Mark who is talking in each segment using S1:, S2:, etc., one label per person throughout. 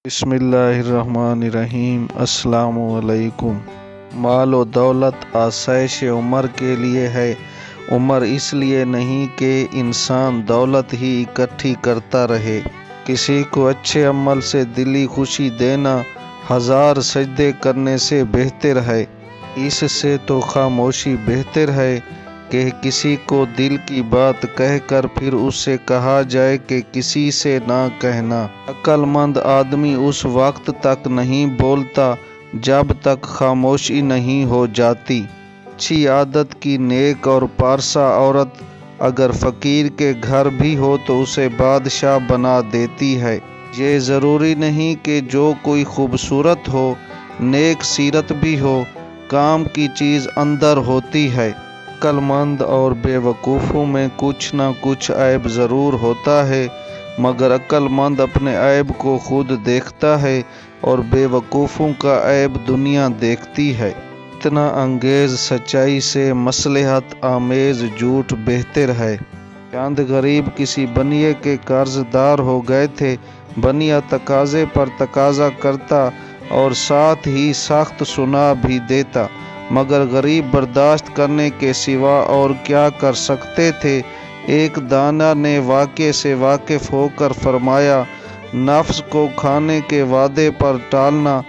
S1: بسم اللہ الرحمن الرحیم۔ السلام علیکم۔ مال و دولت آسائش عمر کے لیے ہے، عمر اس لیے نہیں کہ انسان دولت ہی اکٹھی کرتا رہے۔ کسی کو اچھے عمل سے دلی خوشی دینا 1000 سجدے کرنے سے بہتر ہے۔ اس سے تو خاموشی بہتر ہے کہ کسی کو دل کی بات کہہ کر پھر اس سے کہا جائے کہ کسی سے نہ کہنا۔ عقل مند آدمی اس وقت تک نہیں بولتا جب تک خاموشی نہیں ہو جاتی۔ اچھی عادت کی نیک اور پارسا عورت اگر فقیر کے گھر بھی ہو تو اسے بادشاہ بنا دیتی ہے۔ یہ ضروری نہیں کہ جو کوئی خوبصورت ہو، نیک سیرت بھی ہو، کام کی چیز اندر ہوتی ہے۔ عقل مند اور بے وقوفوں میں کچھ نہ کچھ عیب ضرور ہوتا ہے، مگر عقل مند اپنے عیب کو خود دیکھتا ہے اور بے وقوفوں کا عیب دنیا دیکھتی ہے۔ فتنہ انگیز سچائی سے مصلحت آمیز جھوٹ بہتر ہے۔ چند غریب کسی بنیے کے قرض دار ہو گئے تھے۔ بنیا تقاضے پر تقاضا کرتا اور ساتھ ہی سخت سنا بھی دیتا، مگر غریب برداشت کرنے کے سوا اور کیا کر سکتے تھے۔ ایک دانا نے واقعے سے واقف ہو کر فرمایا، نفس کو کھانے کے وعدے پر ٹالنا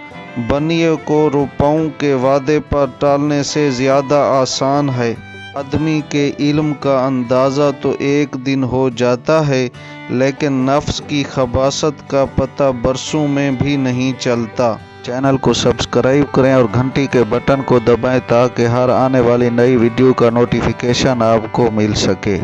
S1: بنیے کو روپوں کے وعدے پر ٹالنے سے زیادہ آسان ہے۔ آدمی کے علم کا اندازہ تو ایک دن ہو جاتا ہے، لیکن نفس کی خباثت کا پتہ برسوں میں بھی نہیں چلتا۔ چینل کو سبسکرائب کریں اور گھنٹی کے بٹن کو دبائیں تاکہ ہر آنے والی نئی ویڈیو کا نوٹیفیکیشن آپ کو مل سکے۔